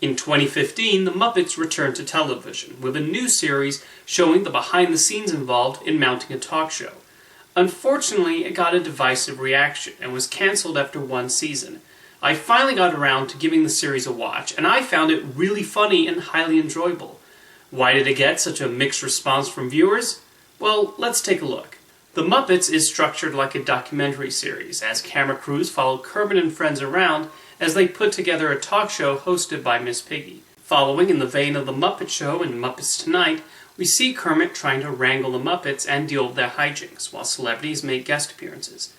In 2015, the Muppets returned to television, with a new series showing the behind-the-scenes involved in mounting a talk show. Unfortunately, it got a divisive reaction, and was cancelled after one season. I finally got around to giving the series a watch, and I found it really funny and highly enjoyable. Why did it get such a mixed response from viewers? Well, let's take a look. The Muppets is structured like a documentary series, as camera crews follow Kermit and friends around as they put together a talk show hosted by Miss Piggy. Following in the vein of The Muppet Show and Muppets Tonight, we see Kermit trying to wrangle the Muppets and deal with their hijinks, while celebrities make guest appearances.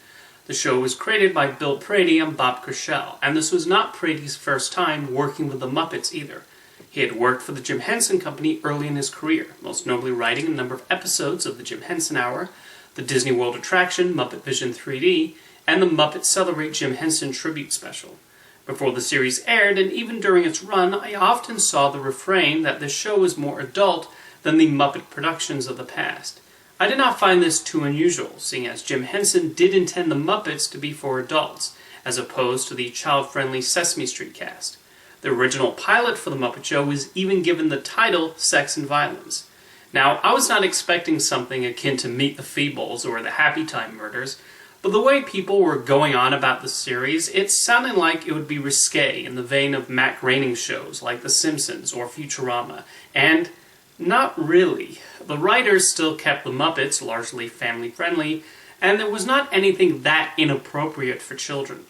The show was created by Bill Prady and Bob Kershell, and this was not Prady's first time working with the Muppets either. He had worked for the Jim Henson Company early in his career, most notably writing a number of episodes of the Jim Henson Hour, the Disney World attraction Muppet Vision 3D, and the Muppet Celebrate Jim Henson Tribute Special. Before the series aired, and even during its run, I often saw the refrain that the show was more adult than the Muppet productions of the past. I did not find this too unusual, seeing as Jim Henson did intend the Muppets to be for adults, as opposed to the child-friendly Sesame Street cast. The original pilot for The Muppet Show was even given the title Sex and Violence. Now, I was not expecting something akin to Meet the Feebles or the Happy Time Murders, but the way people were going on about the series, it sounded like it would be risque in the vein of Matt Groening's shows like The Simpsons or Futurama, and not really. The writers still kept the Muppets largely family-friendly, and there was not anything that inappropriate for children.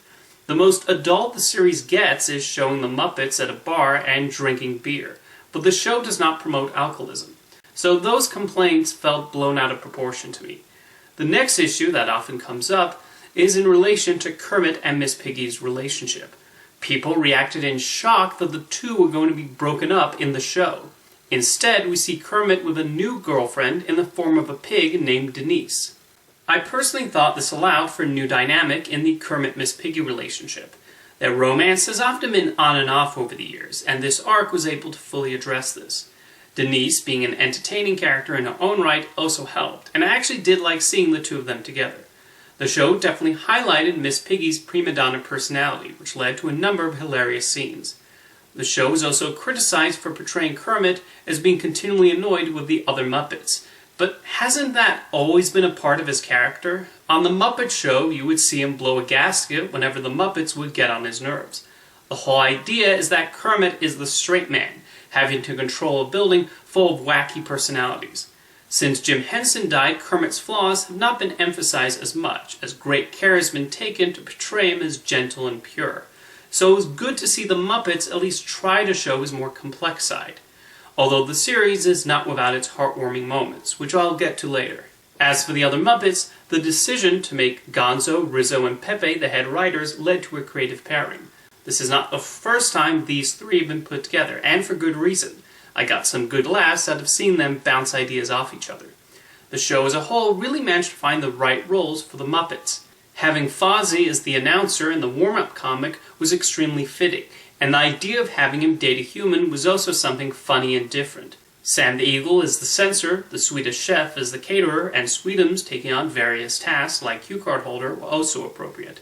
The most adult the series gets is showing the Muppets at a bar and drinking beer, but the show does not promote alcoholism. So those complaints felt blown out of proportion to me. The next issue that often comes up is in relation to Kermit and Miss Piggy's relationship. People reacted in shock that the two were going to be broken up in the show. Instead, we see Kermit with a new girlfriend in the form of a pig named Denise. I personally thought this allowed for a new dynamic in the Kermit-Miss Piggy relationship. Their romance has often been on and off over the years, and this arc was able to fully address this. Denise, being an entertaining character in her own right, also helped, and I actually did like seeing the two of them together. The show definitely highlighted Miss Piggy's prima donna personality, which led to a number of hilarious scenes. The show was also criticized for portraying Kermit as being continually annoyed with the other Muppets. But hasn't that always been a part of his character? On The Muppet Show, you would see him blow a gasket whenever the Muppets would get on his nerves. The whole idea is that Kermit is the straight man, having to control a building full of wacky personalities. Since Jim Henson died, Kermit's flaws have not been emphasized as much, as great care has been taken to portray him as gentle and pure. So it was good to see the Muppets at least try to show his more complex side. Although the series is not without its heartwarming moments, which I'll get to later. As for the other Muppets, the decision to make Gonzo, Rizzo, and Pepe the head writers led to a creative pairing. This is not the first time these three have been put together, and for good reason. I got some good laughs out of seeing them bounce ideas off each other. The show as a whole really managed to find the right roles for the Muppets. Having Fozzie as the announcer in the warm-up comic was extremely fitting, and the idea of having him date a human was also something funny and different. Sam the Eagle as the censor, the Swedish chef as the caterer, and Sweetums taking on various tasks like cue card holder were also appropriate.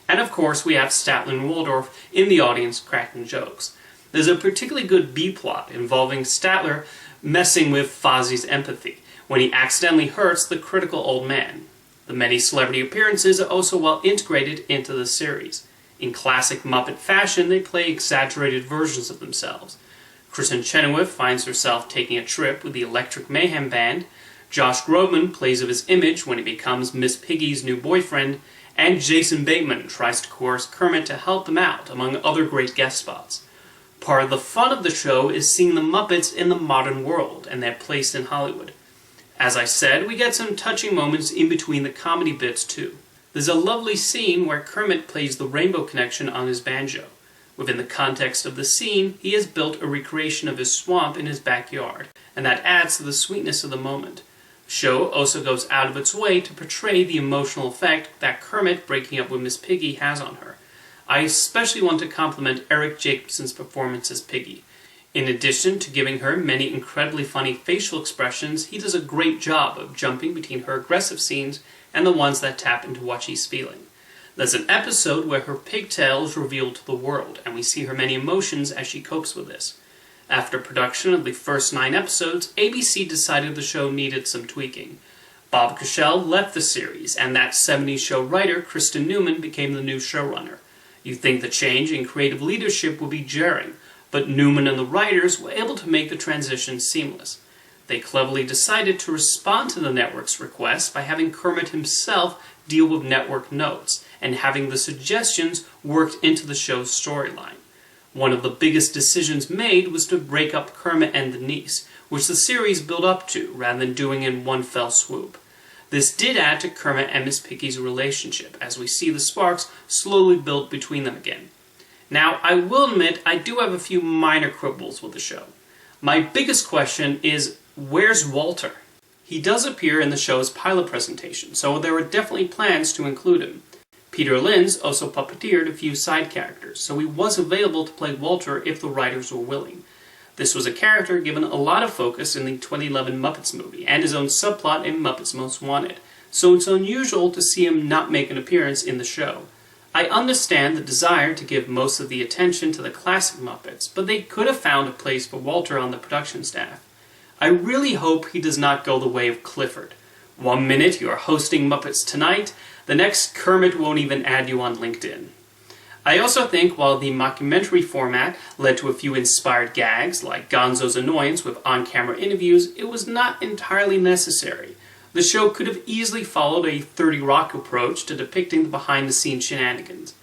And of course we have Statler and Waldorf in the audience cracking jokes. There's a particularly good B-plot involving Statler messing with Fozzie's empathy when he accidentally hurts the critical old man. The many celebrity appearances are also well integrated into the series. In classic Muppet fashion, they play exaggerated versions of themselves. Kristen Chenoweth finds herself taking a trip with the Electric Mayhem Band, Josh Groban plays with his image when he becomes Miss Piggy's new boyfriend, and Jason Bateman tries to coerce Kermit to help them out, among other great guest spots. Part of the fun of the show is seeing the Muppets in the modern world and their place in Hollywood. As I said, we get some touching moments in between the comedy bits too. There's a lovely scene where Kermit plays the Rainbow Connection on his banjo. Within the context of the scene, he has built a recreation of his swamp in his backyard, and that adds to the sweetness of the moment. The show also goes out of its way to portray the emotional effect that Kermit breaking up with Miss Piggy has on her. I especially want to compliment Eric Jacobson's performance as Piggy. In addition to giving her many incredibly funny facial expressions, he does a great job of jumping between her aggressive scenes and the ones that tap into what she's feeling. There's an episode where her pigtail is revealed to the world, and we see her many emotions as she copes with this. After production of the first 9 episodes, ABC decided the show needed some tweaking. Bob Cashell left the series, and that 70s show writer, Kristen Newman, became the new showrunner. You'd think the change in creative leadership would be jarring, but Newman and the writers were able to make the transition seamless. They cleverly decided to respond to the network's request by having Kermit himself deal with network notes, and having the suggestions worked into the show's storyline. One of the biggest decisions made was to break up Kermit and Denise, which the series built up to, rather than doing in one fell swoop. This did add to Kermit and Miss Piggy's relationship, as we see the sparks slowly build between them again. Now, I will admit I do have a few minor quibbles with the show. My biggest question is, where's Walter? He does appear in the show's pilot presentation, so there are definitely plans to include him. Peter Linz also puppeteered a few side characters, so he was available to play Walter if the writers were willing. This was a character given a lot of focus in the 2011 Muppets movie, and his own subplot in Muppets Most Wanted, so it's unusual to see him not make an appearance in the show. I understand the desire to give most of the attention to the classic Muppets, but they could have found a place for Walter on the production staff. I really hope he does not go the way of Clifford. One minute you are hosting Muppets Tonight, the next Kermit won't even add you on LinkedIn. I also think while the mockumentary format led to a few inspired gags, like Gonzo's annoyance with on-camera interviews, it was not entirely necessary. The show could have easily followed a 30 Rock approach to depicting the behind-the-scenes shenanigans.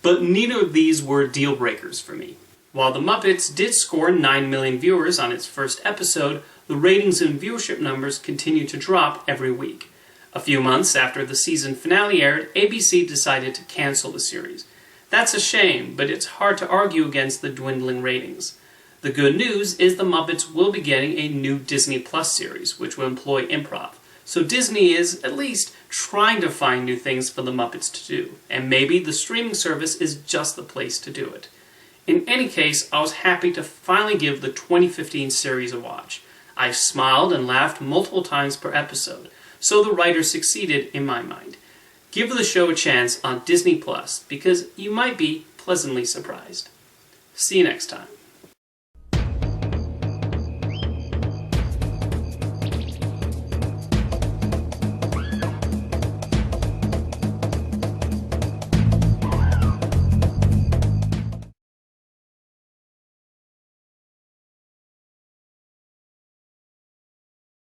But neither of these were deal-breakers for me. While The Muppets did score 9 million viewers on its first episode, the ratings and viewership numbers continued to drop every week. A few months after the season finale aired, ABC decided to cancel the series. That's a shame, but it's hard to argue against the dwindling ratings. The good news is the Muppets will be getting a new Disney Plus series, which will employ improv. So Disney is, at least, trying to find new things for the Muppets to do, and maybe the streaming service is just the place to do it. In any case, I was happy to finally give the 2015 series a watch. I smiled and laughed multiple times per episode, so the writers succeeded in my mind. Give the show a chance on Disney Plus, because you might be pleasantly surprised. See you next time.